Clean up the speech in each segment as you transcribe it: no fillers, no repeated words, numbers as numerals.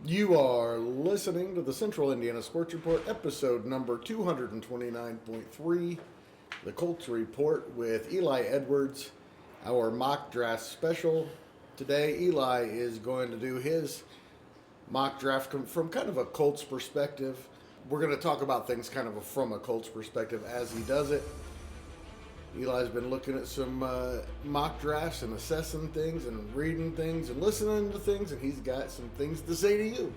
You are listening to the Central Indiana Sports Report, episode number 229.3, the Colts Report with Eli Edwards, our mock draft special. Today, Eli is going to do his mock draft from kind of a Colts perspective. We're going to talk about things kind of from a Colts perspective as he does it. Eli's been looking at some mock drafts and assessing things and reading things and listening to things, and he's got some things to say to you.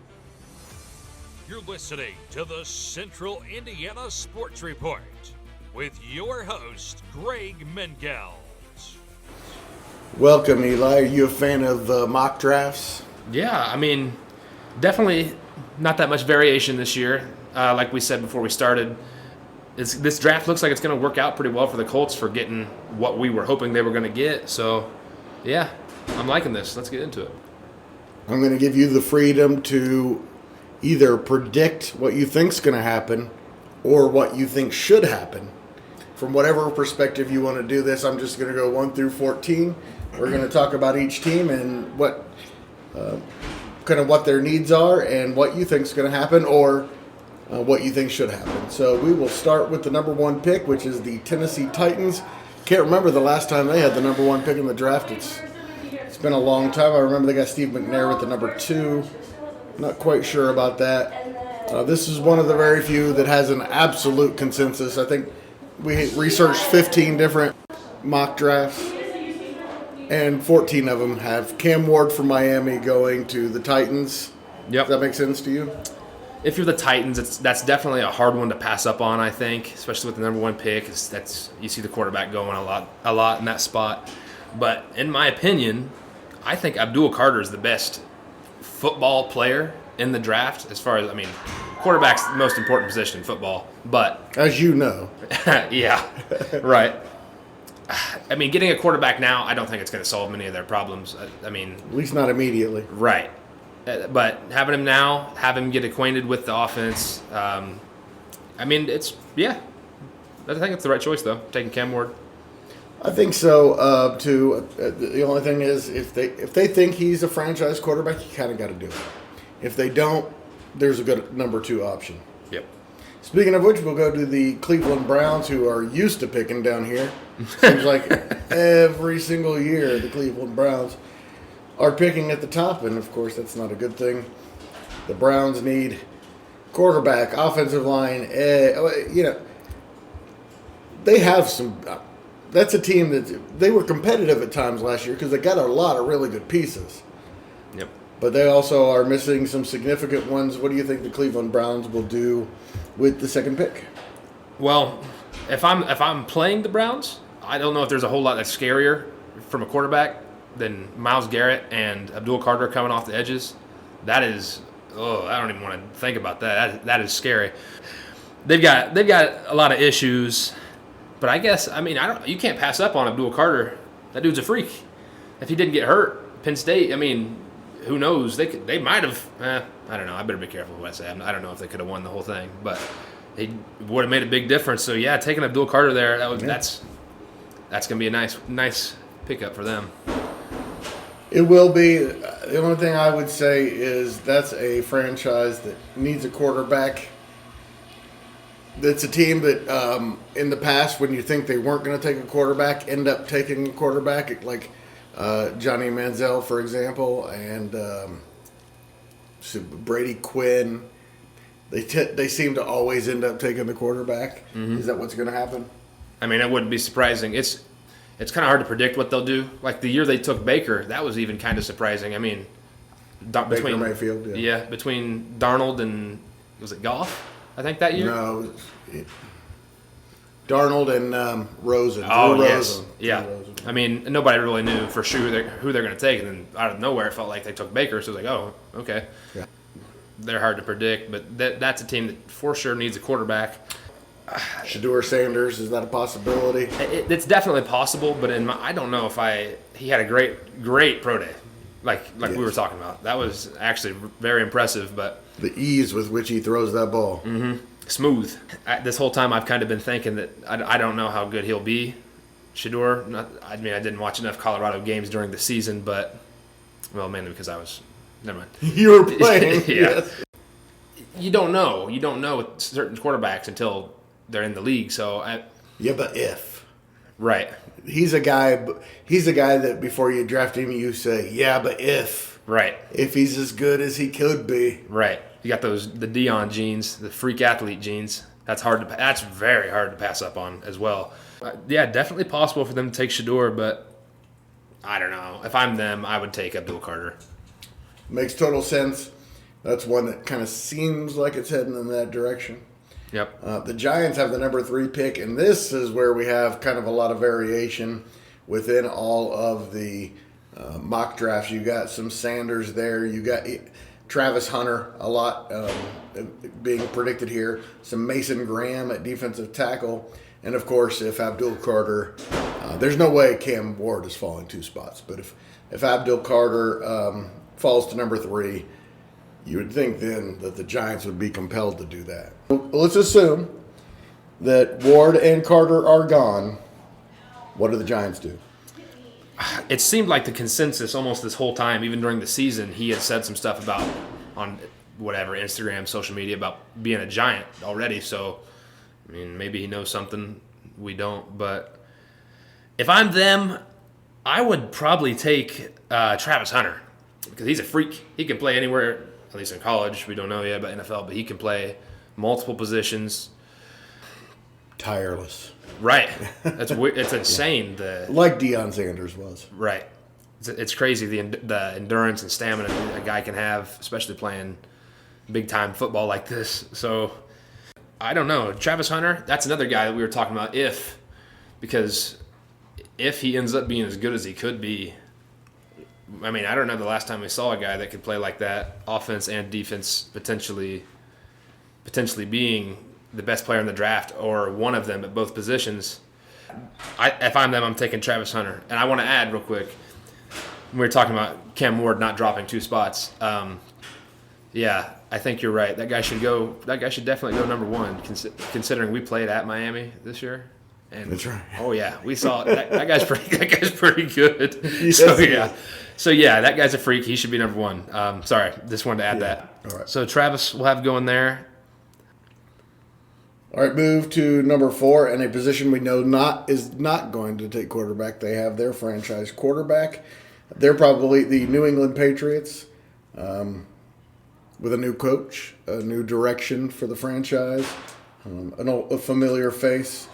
You're listening to the Central Indiana Sports Report with your host, Greg Mengels. Welcome, Eli. Are you a fan of mock drafts? Yeah, I mean, definitely not that much variation this year. Like we said before we started, this draft looks like it's going to work out pretty well for the Colts for getting what we were hoping they were going to get. So, yeah, I'm liking this. Let's get into it. I'm going to give you the freedom to either predict what you think's going to happen or what you think should happen. From whatever perspective you want to do this, I'm just going to go 1 through 14. We're going to talk about each team and what kind of what their needs are and what you think's going to happen or what you think should happen. So we will start with the number 1 pick, which is the Tennessee Titans. Can't remember the last time they had the number 1 pick in the draft. It's been a long time. I remember they got Steve McNair with the number 2. Not quite sure about that. This is one of the very few that has an absolute consensus. I think we researched 15 different mock drafts, and 14 of them have Cam Ward from Miami going to the Titans. Yep. Does that make sense to you? If you're the Titans, that's definitely a hard one to pass up on, I think, especially with the number 1 pick. You see the quarterback going a lot in that spot. But in my opinion, I think Abdul Carter is the best football player in the draft as far as, quarterback's the most important position in football. But as you know. Yeah, right. Getting a quarterback now, I don't think it's going to solve many of their problems. At least not immediately. Right. But having him now, have him get acquainted with the offense, I think it's the right choice, though, taking Cam Ward. I think so, too. The only thing is, if they think he's a franchise quarterback, you kind of got to do it. If they don't, there's a good number 2 option. Yep. Speaking of which, we'll go to the Cleveland Browns, who are used to picking down here. Seems like every single year the Cleveland Browns are picking at the top, and of course that's not a good thing. The Browns need quarterback, offensive line. They have some. That's a team that they were competitive at times last year because they got a lot of really good pieces. Yep. But they also are missing some significant ones. What do you think the Cleveland Browns will do with the 2nd pick? Well, if I'm playing the Browns, I don't know if there's a whole lot that's scarier from a quarterback than Myles Garrett and Abdul Carter coming off the edges. That is, I don't even want to think about that. That is scary. They've got a lot of issues, but I guess you can't pass up on Abdul Carter. That dude's a freak. If he didn't get hurt, Penn State, who knows? They might have. I don't know. I better be careful what I say. I don't know if they could have won the whole thing, but they would have made a big difference. So yeah, taking Abdul Carter there, that's gonna be a nice pickup for them. It will be. The only thing I would say is that's a franchise that needs a quarterback. That's a team that in the past, when you think they weren't going to take a quarterback, end up taking a quarterback, like Johnny Manziel, for example, and Brady Quinn. They seem to always end up taking the quarterback. Mm-hmm. Is that what's going to happen? It wouldn't be surprising. It's kind of hard to predict what they'll do. Like the year they took Baker, that was even kind of surprising. Baker Mayfield. Yeah, between Darnold and was it Goff? I think that year. No, Darnold and Rosen. Oh yes, yeah. Nobody really knew for sure who they're going to take, and then out of nowhere it felt like they took Baker. So it was like, oh, okay. Yeah. They're hard to predict, but that's a team that for sure needs a quarterback. Shedeur Sanders, is that a possibility? It's definitely possible, but I don't know if he had a great pro day, like yes. We were talking about. That was actually very impressive, but the ease with which he throws that ball. Mm-hmm. Smooth. This whole time I've kind of been thinking that I don't know how good he'll be, Shedeur. I didn't watch enough Colorado games during the season, but mainly because I was Never mind. You were playing. Yeah. Yes. You don't know. You don't know with certain quarterbacks until they're in the league. Yeah, but if. Right. He's a guy that before you draft him, you say, yeah, but if. Right. If he's as good as he could be. Right. You got the Dion genes, the freak athlete genes. That's very hard to pass up on as well. Yeah, definitely possible for them to take Shador, but I don't know. If I'm them, I would take Abdul Carter. Makes total sense. That's one that kind of seems like it's heading in that direction. Yep. The Giants have the number 3 pick, and this is where we have kind of a lot of variation within all of the mock drafts. You got some Sanders there. You got Travis Hunter a lot being predicted here. Some Mason Graham at defensive tackle. And, of course, if Abdul Carter there's no way Cam Ward is falling 2 spots. But if Abdul Carter falls to number 3, you would think then that the Giants would be compelled to do that. Let's assume that Ward and Carter are gone. What do the Giants do? It seemed like the consensus almost this whole time, even during the season, he had said some stuff about on whatever, Instagram, social media, about being a Giant already. So, I mean, maybe he knows something we don't. But if I'm them, I would probably take Travis Hunter because he's a freak. He can play anywhere, at least in college. We don't know yet about NFL, but he can play multiple positions. Tireless. Right. That's weird. It's insane. Like Deion Sanders was. Right. It's crazy the endurance and stamina a guy can have, especially playing big-time football like this. So, I don't know. Travis Hunter, that's another guy that we were talking about because if he ends up being as good as he could be, I mean, I don't know the last time we saw a guy that could play like that, offense and defense, potentially being the best player in the draft or one of them at both positions. If I'm them, I'm taking Travis Hunter. And I want to add real quick, we were talking about Cam Ward not dropping 2 spots. Yeah, I think you're right. That guy should definitely go number 1, considering we played at Miami this year. And, that's right. Oh yeah, we saw it. That guy's pretty good. Yes, So yeah, that guy's a freak. He should be number 1. Sorry, just wanted to add that. All right. So Travis will have going there. All right, move to number 4, and a position we know is not going to take quarterback. They have their franchise quarterback. They're probably the New England Patriots with a new coach, a new direction for the franchise, a familiar face.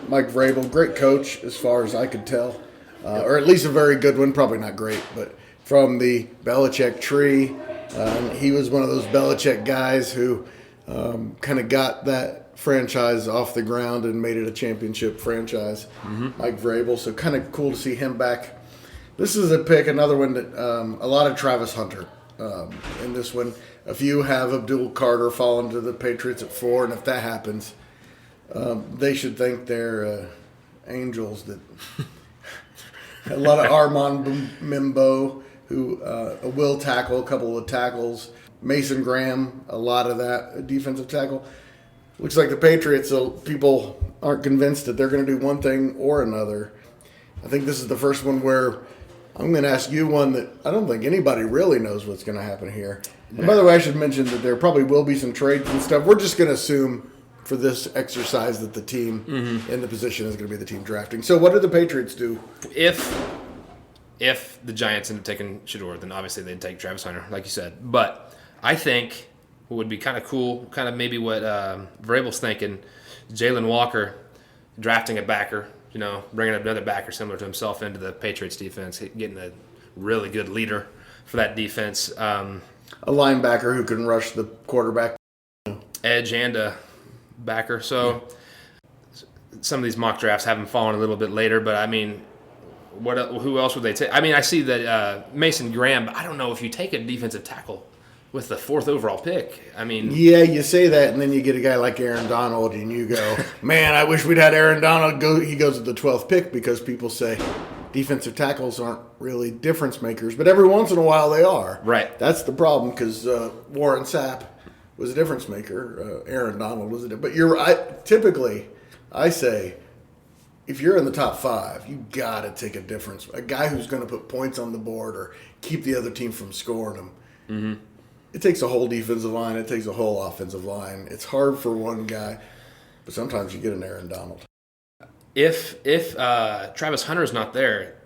Mike Vrabel, great coach as far as I could tell, or at least a very good one. Probably not great, but from the Belichick tree, he was one of those Belichick guys who kind of got that franchise off the ground and made it a championship franchise. Mike Vrabel, so kind of cool to see him back. This is a pick, another one that a lot of Travis Hunter in this one. A few have Abdul Carter falling to the Patriots at 4, and if that happens, they should think they're angels. That a lot of Armand Mimbo, who a will tackle, a couple of tackles. Mason Graham, a lot of that defensive tackle. Looks like the Patriots, people aren't convinced that they're going to do one thing or another. I think this is the first one where I'm going to ask you one that I don't think anybody really knows what's going to happen here. And by the way, I should mention that there probably will be some trades and stuff. We're just going to assume for this exercise that the team in the position is going to be the team drafting. So what do the Patriots do? If the Giants end up taking Shador, then obviously they'd take Travis Hunter, like you said. But I think what would be kind of cool, kind of maybe what Vrabel's thinking, Jalen Walker drafting a backer, bringing up another backer similar to himself into the Patriots defense, getting a really good leader for that defense. A linebacker who can rush the quarterback. Edge and a backer. So some of these mock drafts have him falling a little bit later, but I mean, who else would they take? I mean, I see that Mason Graham, but I don't know if you take a defensive tackle with the 4th overall pick. I mean, yeah, you say that, and then you get a guy like Aaron Donald, and you go, man, I wish we'd had Aaron Donald go. He goes with the 12th pick because people say defensive tackles aren't really difference makers, but every once in a while they are. Right. That's the problem because Warren Sapp was a difference maker. Aaron Donald was a difference. But typically, I say, if you're in the top 5, you got to take a difference. A guy who's going to put points on the board or keep the other team from scoring them. It takes a whole defensive line. It takes a whole offensive line. It's hard for one guy, but sometimes you get an Aaron Donald. If Travis Hunter's not there,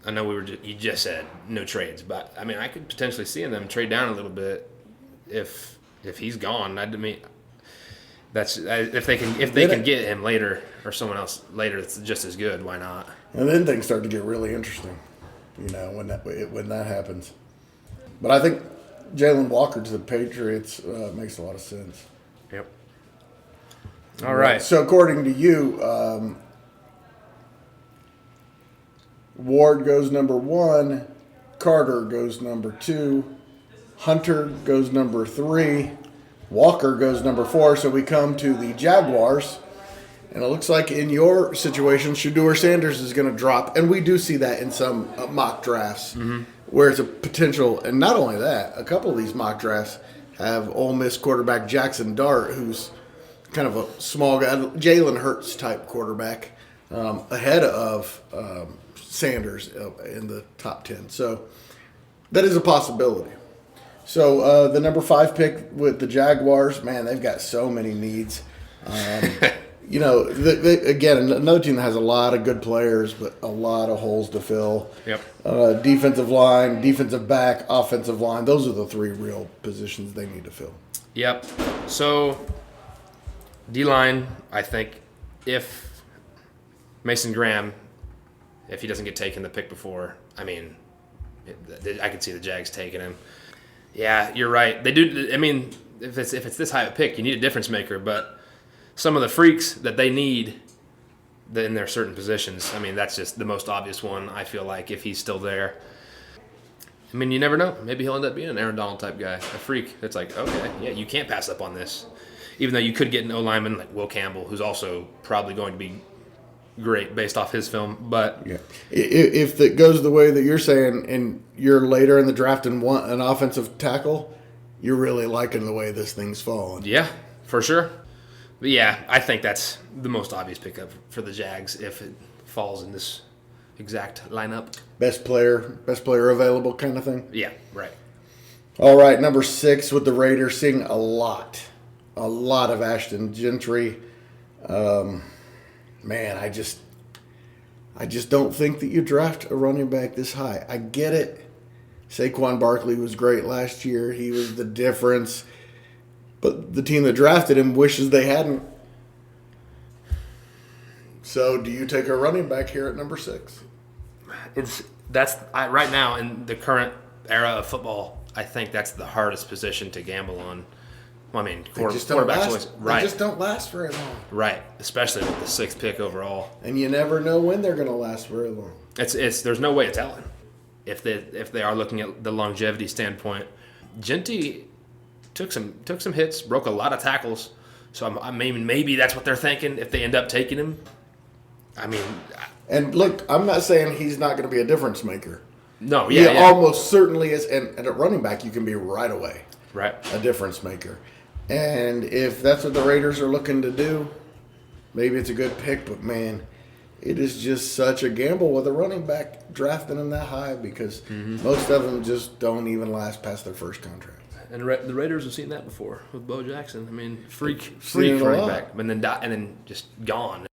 I know you just said no trades, but I mean I could potentially see them trade down a little bit if he's gone. I mean that's if they can get him later or someone else later that's just as good. Why not? And then things start to get really interesting, when that happens. But I think Jalen Walker to the Patriots makes a lot of sense. Yep. All right. So according to you, Ward goes number 1, Carter goes number 2, Hunter goes number 3, Walker goes number 4. So we come to the Jaguars, and it looks like in your situation, Shedeur Sanders is going to drop, and we do see that in some mock drafts where it's a potential. And not only that, a couple of these mock drafts have Ole Miss quarterback Jackson Dart, who's kind of a small guy, Jalen Hurts type quarterback, ahead of Sanders in the top 10. So that is a possibility. So the number 5 pick with the Jaguars, man, they've got so many needs. Again, another team that has a lot of good players, but a lot of holes to fill. Yep. Defensive line, defensive back, offensive line. Those are the 3 real positions they need to fill. Yep. So D-line, I think if Mason Graham, if he doesn't get taken the pick before, I mean, I could see the Jags taking him. Yeah, you're right. They do. I mean, if it's this high of a pick, you need a difference maker. But some of the freaks that they need in their certain positions, I mean, that's just the most obvious one, I feel like, if he's still there. I mean, you never know. Maybe he'll end up being an Aaron Donald type guy, a freak that's like, okay, yeah, you can't pass up on this. Even though you could get an O-lineman like Will Campbell, who's also probably going to be great based off his film. But yeah, if it goes the way that you're saying and you're later in the draft and want an offensive tackle, you're really liking the way this thing's falling. Yeah, for sure. But yeah, I think that's the most obvious pickup for the Jags if it falls in this exact lineup. Best player available kind of thing. Yeah, right. All right, number 6 with the Raiders, seeing a lot of Ashton Gentry. Man, I just don't think that you draft a running back this high. I get it. Saquon Barkley was great last year. He was the difference. But the team that drafted him wishes they hadn't. So do you take a running back here at number 6? Right now in the current era of football, I think that's the hardest position to gamble on. Well, I mean, quarterbacks always right. They just don't last very long. Right, especially with the 6th pick overall. And you never know when they're going to last very long. There's no way of telling if they are looking at the longevity standpoint. Genty took some hits, broke a lot of tackles. So I mean, maybe that's what they're thinking if they end up taking him. I mean, and look, I'm not saying he's not going to be a difference maker. No, he almost certainly is. And at running back, you can be right away, right, a difference maker. And if that's what the Raiders are looking to do, maybe it's a good pick. But, man, it is just such a gamble with a running back drafting them that high because most of them just don't even last past their first contract. And the Raiders have seen that before with Bo Jackson. I mean, freak running back, and then just gone.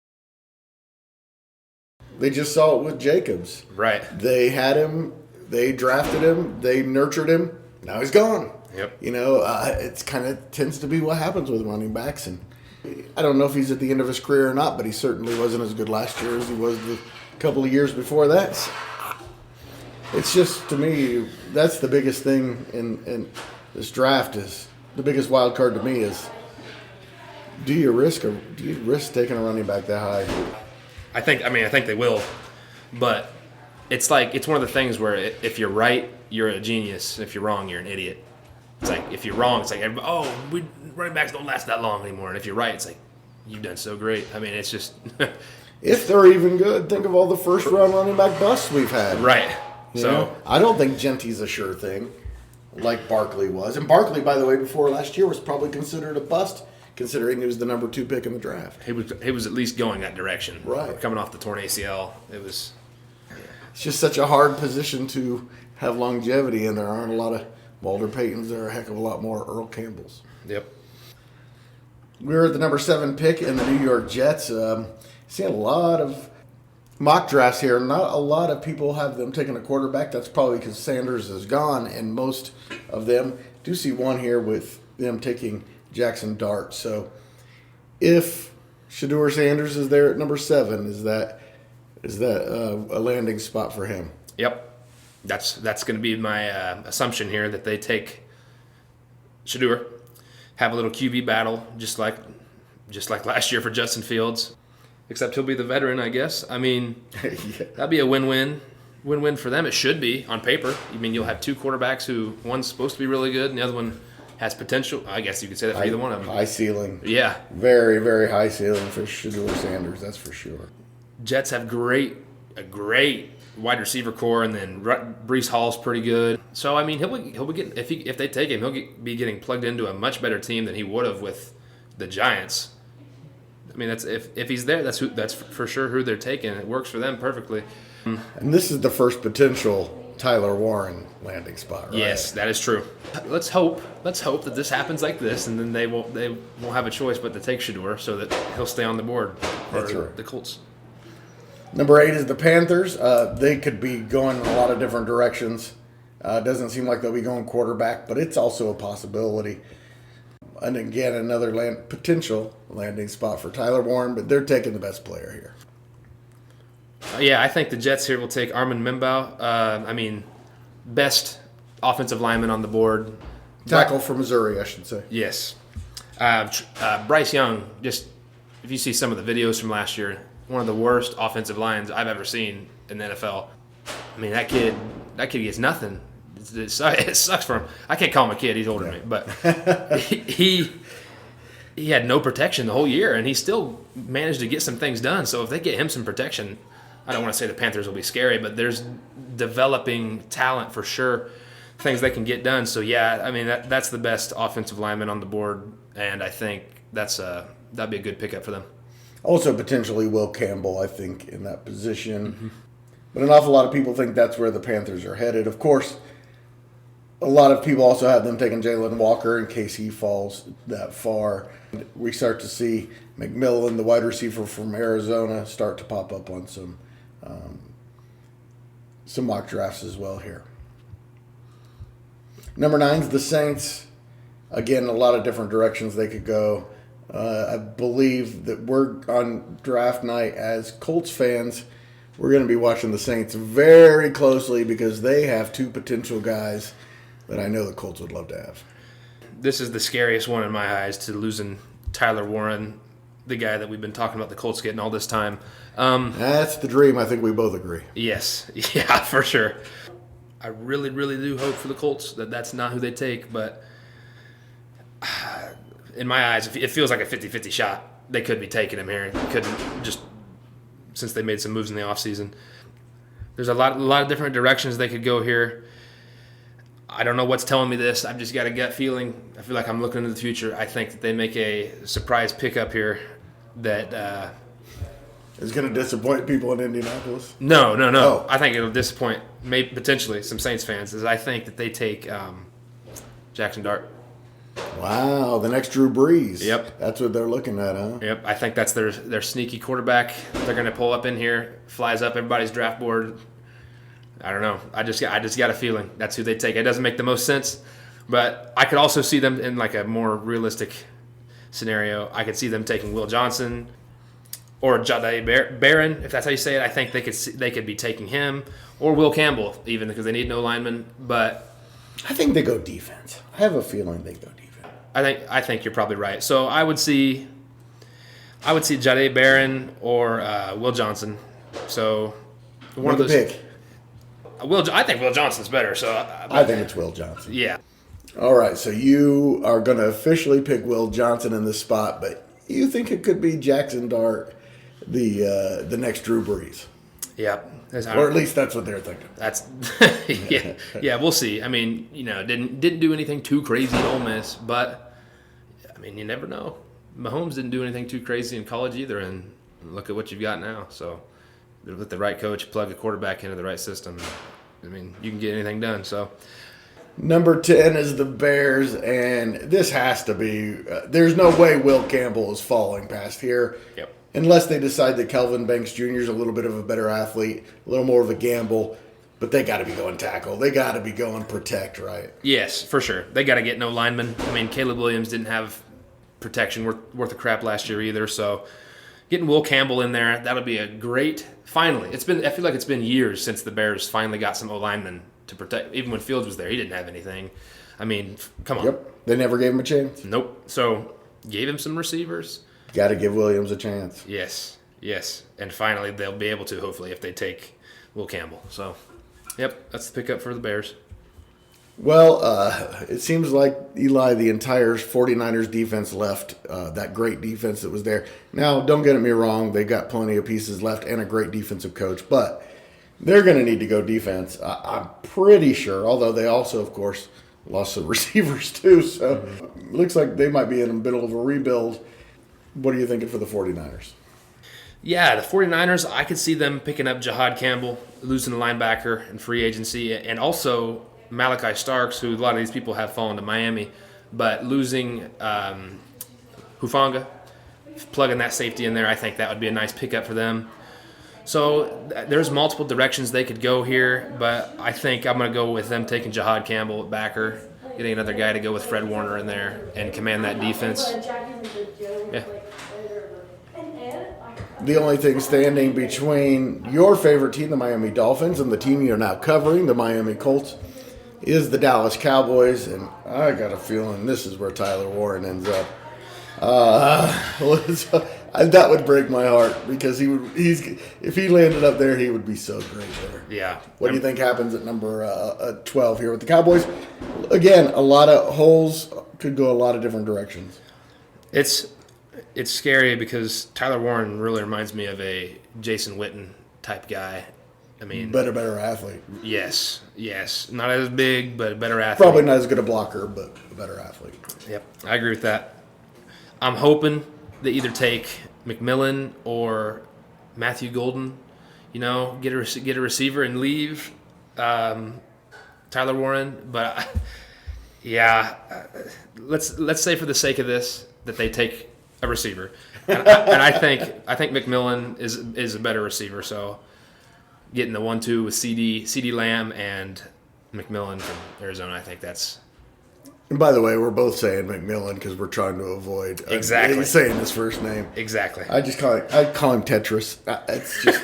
They just saw it with Jacobs. Right. They had him. They drafted him. They nurtured him. Now he's gone. Yep. It's kind of tends to be what happens with running backs. And I don't know if he's at the end of his career or not, but he certainly wasn't as good last year as he was the couple of years before that. It's just, to me, that's the biggest thing in this draft is the biggest wild card to me is do you risk taking a running back that high? I think they will, but it's one of the things where if you're right, you're a genius. If you're wrong, you're an idiot. It's like if you're wrong, it's like running backs don't last that long anymore. And if you're right, it's like you've done so great. I mean, it's just if they're even good, think of all the first round running back busts we've had. Right. I don't think Genty's a sure thing like Barkley was. And Barkley, by the way, before last year was probably considered a bust, considering he was the number 2 pick in the draft. He was at least going that direction. Right. Coming off the torn ACL, it was. It's just such a hard position to have longevity, and there aren't a lot Walter Paytons. There are a heck of a lot more Earl Campbells. Yep. We're at the number 7 pick in the New York Jets. Seeing a lot of mock drafts here. Not a lot of people have them taking a quarterback. That's probably because Sanders is gone, and most of them do see one here with them taking Jackson Dart. So if Shedeur Sanders is there at number 7, is that a landing spot for him? Yep. That's going to be my assumption here, that they take Shedeur, have a little QB battle, just like last year for Justin Fields, except he'll be the veteran, I guess. I mean, Yeah. that'd be a win-win for them. It should be on paper. I mean, you'll have 2 quarterbacks who one's supposed to be really good and the other one has potential. I guess you could say that for either one of them. High ceiling. Yeah. Very, very high ceiling for Shedeur Sanders, that's for sure. Jets have a great wide receiver core, and then Breece Hall's pretty good. So I mean, he'll be getting, if they take him, be getting plugged into a much better team than he would have with the Giants. I mean, that's if he's there, that's for sure who they're taking. It works for them perfectly. And this is the first potential Tyler Warren landing spot, right? Yes, that is true. Let's hope that this happens like this, and then they won't have a choice but to take Shedeur, so that he'll stay on the board for That's right. the Colts. Number 8 is the Panthers. They could be going in a lot of different directions. Doesn't seem like they'll be going quarterback, but it's also a possibility. And again, another potential landing spot for Tyler Warren, but they're taking the best player here. Yeah, I think the Jets here will take Armin Membaugh. Best offensive lineman on the board. Tackle from Missouri, I should say. Yes. Bryce Young, just if you see some of the videos from last year, one of the worst offensive lines I've ever seen in the NFL. I mean, that kid gets nothing. It sucks for him. I can't call him a kid. He's older than me. But he had no protection the whole year, and he still managed to get some things done. So if they get him some protection, I don't want to say the Panthers will be scary, but there's developing talent for sure, things they can get done. So, yeah, I mean, that's the best offensive lineman on the board, and I think that'd be a good pickup for them. Also, potentially Will Campbell, I think, in that position. Mm-hmm. But an awful lot of people think that's where the Panthers are headed. Of course, a lot of people also have them taking Jalen Walker in case he falls that far. We start to see McMillan, the wide receiver from Arizona, start to pop up on some mock drafts as well here. Number 9 is the Saints. Again, a lot of different directions they could go. I believe that we're on draft night as Colts fans. We're going to be watching the Saints very closely because they have 2 potential guys that I know the Colts would love to have. This is the scariest one in my eyes, to losing Tyler Warren, the guy that we've been talking about the Colts getting all this time. That's the dream. I think we both agree. Yes. Yeah, for sure. I really, really do hope for the Colts that that's not who they take, but in my eyes, it feels like a 50-50 shot. They could be taking him here. They couldn't, just since they made some moves in the offseason. There's a lot of different directions they could go here. I don't know what's telling me this. I've just got a gut feeling. I feel like I'm looking into the future. I think that they make a surprise pickup here that is going to disappoint people in Indianapolis. No. Oh. I think it'll disappoint potentially some Saints fans. Is I think that they take Jackson Dart. Wow, the next Drew Brees. Yep. That's what they're looking at, huh? Yep, I think that's their sneaky quarterback. They're going to pull up in here, flies up everybody's draft board. I don't know. I just got a feeling that's who they take. It doesn't make the most sense, but I could also see them in like a more realistic scenario. I could see them taking Will Johnson or Jahdae Barron, if that's how you say it. I think they could be taking him or Will Campbell, even because they need no lineman. But I think they go defense. I have a feeling they go defense. I think you're probably right. So I would see Jahdae Barron or Will Johnson. So one of those. Pick. I think Will Johnson's better. So I think it's Will Johnson. Yeah. All right, so you are going to officially pick Will Johnson in this spot, but you think it could be Jackson Dart, the next Drew Brees. Yeah. Or at least that's what they're thinking. That's yeah. We'll see. I mean, didn't do anything too crazy at Ole Miss, but I mean, you never know. Mahomes didn't do anything too crazy in college either, and look at what you've got now. So, with the right coach, plug a quarterback into the right system. I mean, you can get anything done. So, Number 10 is the Bears, and this has to be there's no way Will Campbell is falling past here. Yep. Unless they decide that Kelvin Banks Jr. is a little bit of a better athlete, a little more of a gamble. But they got to be going tackle. They got to be going protect, right? Yes, for sure. They got to get no linemen. I mean, Caleb Williams didn't have protection worth of crap last year either. So getting Will Campbell in there, that'll be a great. Finally, I feel like it's been years since the Bears finally got some O linemen to protect. Even when Fields was there, he didn't have anything. I mean, come on. Yep. They never gave him a chance. Nope. So gave him some receivers. Got to give Williams a chance. Yes. And finally, they'll be able to, hopefully, if they take Will Campbell. So. Yep, that's the pickup for the Bears. Well, it seems like, Eli, the entire 49ers defense left, that great defense that was there. Now, don't get me wrong, they've got plenty of pieces left and a great defensive coach, but they're going to need to go defense. I'm pretty sure, although they also, of course, lost some receivers too, so it looks like they might be in the middle of a rebuild. What are you thinking for the 49ers? Yeah, the 49ers, I could see them picking up Jahad Campbell, losing a linebacker in free agency, and also Malachi Starks, who a lot of these people have fallen to Miami, but losing Hufanga, plugging that safety in there, I think that would be a nice pickup for them. So there's multiple directions they could go here, but I think I'm going to go with them taking Jahad Campbell at backer, getting another guy to go with Fred Warner in there and command that defense. Yeah. The only thing standing between your favorite team, the Miami Dolphins, and the team you're now covering, the Miami Colts, is the Dallas Cowboys, and I got a feeling this is where Tyler Warren ends up. That would break my heart because if he landed up there, he would be so great there. Yeah. What do you think happens at number 12 here with the Cowboys? Again, a lot of holes, could go a lot of different directions. It's scary because Tyler Warren really reminds me of a Jason Witten type guy. I mean, better athlete. Yes. Not as big, but a better athlete. Probably not as good a blocker, but a better athlete. Yep, I agree with that. I'm hoping they either take McMillan or Matthew Golden. Get a receiver and leave Tyler Warren. But let's say for the sake of this that they take a receiver, and I think McMillan is a better receiver. So getting the 1-2 with CD Lamb and McMillan from Arizona, I think that's. And by the way, we're both saying McMillan because we're trying to avoid exactly saying his first name. Exactly. I call him Tetris. It's just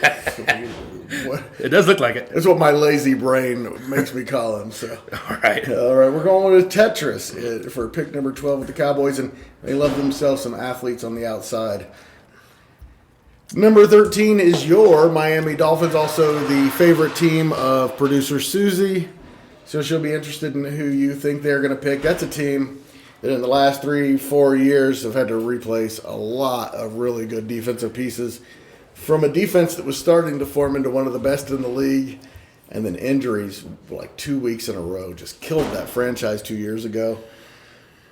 it does look like it. It's what my lazy brain makes me call him. So all right, we're going with Tetris for pick number 12 with the Cowboys, and they love themselves some athletes on the outside. Number 13 is your Miami Dolphins, also the favorite team of producer Susie. So she'll be interested in who you think they're going to pick. That's a team that in the last 3-4 years have had to replace a lot of really good defensive pieces from a defense that was starting to form into one of the best in the league. And then injuries, like 2 weeks in a row, just killed that franchise 2 years ago.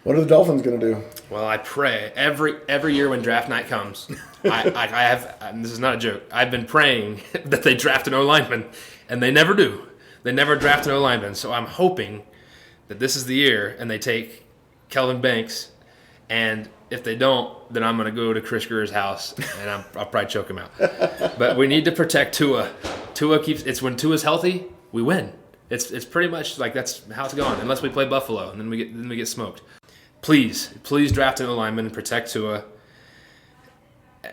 What are the Dolphins going to do? Well, I pray every year when draft night comes, I have, and this is not a joke, I've been praying that they draft an O-lineman, and they never do. They never draft an O-lineman, so I'm hoping that this is the year and they take Kelvin Banks, and if they don't, then I'm going to go to Chris Greer's house and I'll probably choke him out. But we need to protect Tua. It's when Tua's healthy, we win. It's pretty much like that's how it's going, unless we play Buffalo and then we get smoked. Please draft an O-lineman and protect Tua.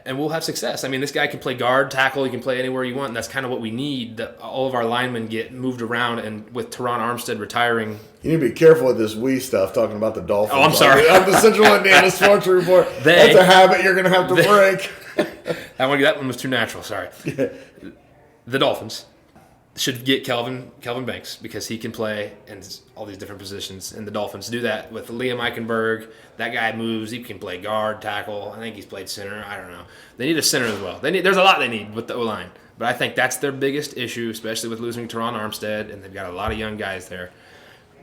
And we'll have success. I mean, this guy can play guard, tackle. He can play anywhere you want. And that's kind of what we need. That all of our linemen get moved around. And with Teron Armstead retiring, you need to be careful with this we stuff. Talking about the Dolphins. Oh, I'm sorry. On the Central Indiana Sports Report. That's a habit you're going to have to break. that one was too natural. Sorry. Yeah. The Dolphins should get Kelvin Banks because he can play in all these different positions. And the Dolphins do that with Liam Eichenberg. That guy moves. He can play guard, tackle. I think he's played center. I don't know. They need a center as well. There's a lot they need with the O-line. But I think that's their biggest issue, especially with losing Teron Armstead, and they've got a lot of young guys there.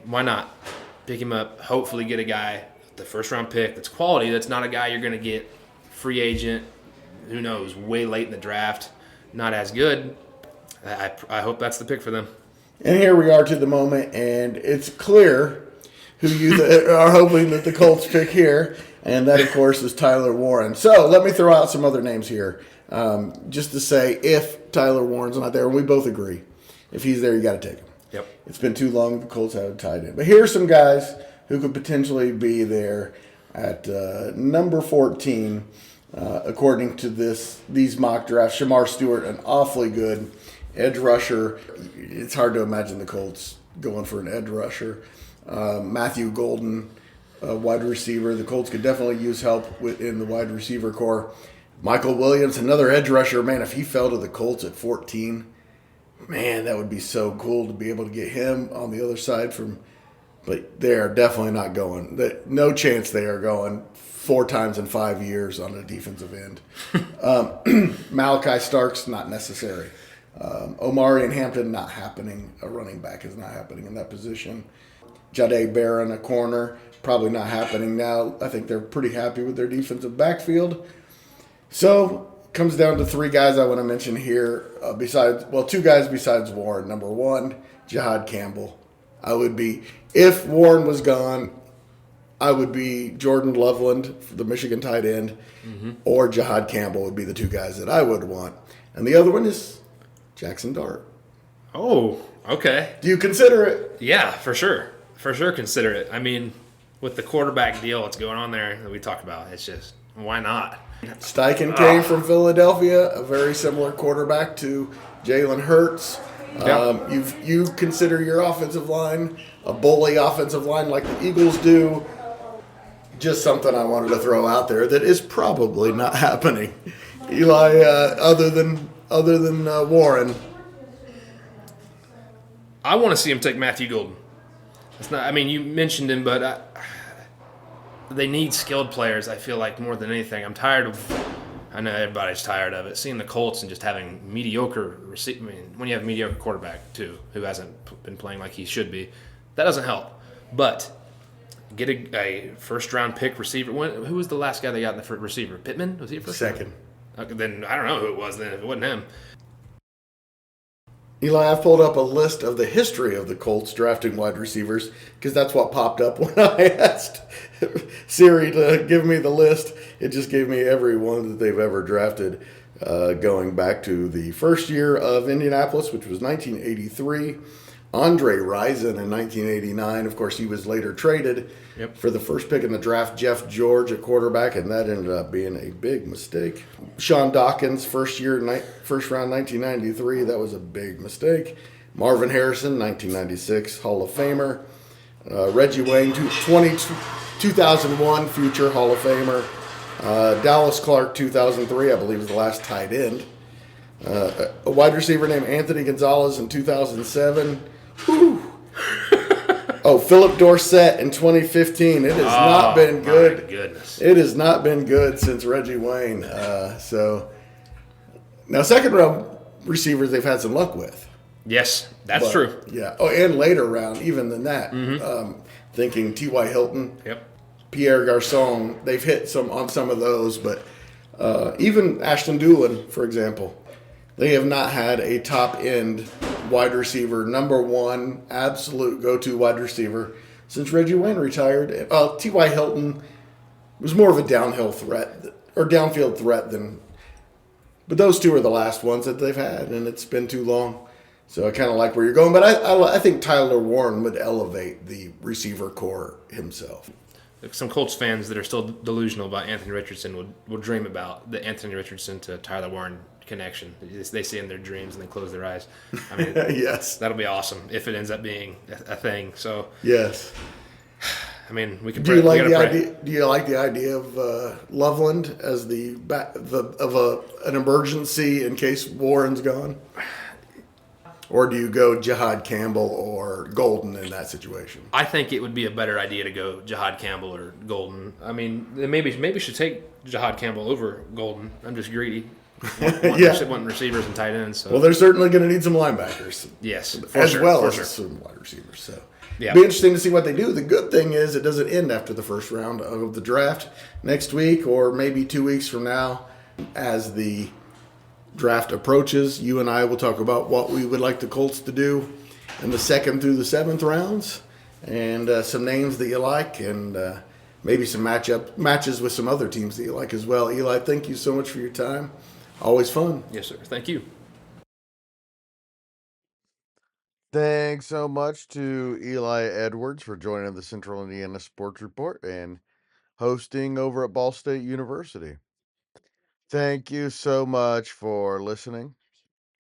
Why not pick him up, hopefully get a guy, the first-round pick that's quality, that's not a guy you're going to get free agent, who knows, way late in the draft, not as good. I hope that's the pick for them. And here we are to the moment, and it's clear who you are hoping that the Colts pick here, and that, of course, is Tyler Warren. So let me throw out some other names here, just to say if Tyler Warren's not there, and we both agree, if he's there, you got to take him. Yep. It's been too long the Colts haven't tied in. But here are some guys who could potentially be there at number 14, according to these mock drafts. Shamar Stewart, an awfully good edge rusher. It's hard to imagine the Colts going for an edge rusher. Matthew Golden, wide receiver. The Colts could definitely use help in the wide receiver core. Michael Williams, another edge rusher. Man, if he fell to the Colts at 14, man, that would be so cool to be able to get him on the other side from. But they are definitely not going. No chance they are going 4 times in 5 years on a defensive end. Malachi Starks, not necessary. Omari and Hampton, not happening. A running back is not happening in that position. Jahdae Barron, a corner, probably not happening now. I think they're pretty happy with their defensive backfield. So, comes down to 3 guys I want to mention here. 2 guys besides Warren. Number 1, Jahad Campbell. If Warren was gone, I would be Jordan Loveland, the Michigan tight end, or Jahad Campbell would be the 2 guys that I would want. And the other one is Jackson Dart. Oh, okay. Do you consider it? Yeah, for sure. For sure consider it. I mean, with the quarterback deal that's going on there that we talked about, it's just, why not? Steichen came from Philadelphia, a very similar quarterback to Jalen Hurts. Yep. You consider your offensive line a bully offensive line like the Eagles do. Just something I wanted to throw out there that is probably not happening. Eli, other than Warren, I want to see him take Matthew Golden. It's not. I mean, you mentioned him, but they need skilled players. I feel like more than anything. I'm tired of. I know everybody's tired of it. Seeing the Colts and just having mediocre I mean, when you have a mediocre quarterback too, who hasn't been playing like he should be, that doesn't help. But get a first-round pick receiver. Who was the last guy they got in the first receiver? Pittman? Was he a first? Second. Okay, then I don't know who it was. Then if it wasn't him. Eli, I've pulled up a list of the history of the Colts drafting wide receivers because that's what popped up when I asked Siri to give me the list. It just gave me every one that they've ever drafted, going back to the first year of Indianapolis, which was 1983. Andre Rison in 1989. Of course, he was later traded for the first pick in the draft, Jeff George at quarterback, and that ended up being a big mistake. Sean Dawkins, first round 1993. That was a big mistake. Marvin Harrison, 1996, Hall of Famer. Reggie Wayne, 2001, future Hall of Famer. Dallas Clark, 2003, I believe, was the last tight end. A wide receiver named Anthony Gonzalez in 2007. Whew. Philip Dorsett in 2015. It has not been good. My goodness. It has not been good since Reggie Wayne. So now second round receivers they've had some luck with. Yes, that's true. Yeah. And later round, even than that. Thinking T.Y. Hilton. Yep. Pierre Garçon. They've hit on some of those, but even Ashton Doolin, for example. They have not had a top-end wide receiver, number 1, absolute go-to wide receiver since Reggie Wayne retired. T.Y. Hilton was more of a downhill threat or downfield threat than. But those 2 are the last ones that they've had, and it's been too long. So I kind of like where you're going. But I think Tyler Warren would elevate the receiver core himself. Some Colts fans that are still delusional about Anthony Richardson would dream about the Anthony Richardson to Tyler Warren connection. They see it in their dreams and they close their eyes. I mean, yes, that'll be awesome if it ends up being a thing. So yes, I mean, we can. Do you like the idea? Do you like the idea of Loveland as an emergency in case Warren's gone? Or do you go Jahad Campbell or Golden in that situation? I think it would be a better idea to go Jahad Campbell or Golden. I mean, maybe should take Jahad Campbell over Golden. I'm just greedy. Want receivers and tight ends. So. Well, they're certainly going to need some linebackers. Yes, as some wide receivers. So it'll be interesting to see what they do. The good thing is it doesn't end after the first round of the draft next week or maybe 2 weeks from now. As the draft approaches, you and I will talk about what we would like the Colts to do in the second through the seventh rounds, and some names that you like, and maybe some matches with some other teams that you like as well. Eli, thank you so much for your time. Always fun. Yes, sir. Thank you. Thanks so much to Eli Edwards for joining the Central Indiana Sports Report and hosting over at Ball State University. Thank you so much for listening.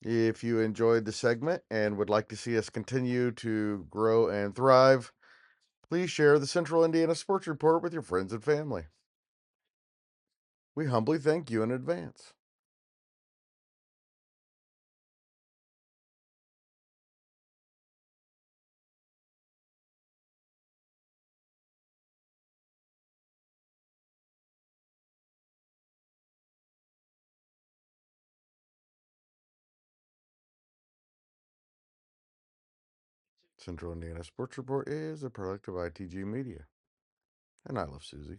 If you enjoyed the segment and would like to see us continue to grow and thrive, please share the Central Indiana Sports Report with your friends and family. We humbly thank you in advance. Central Indiana Sports Report is a product of ITG Media. And I love Susie.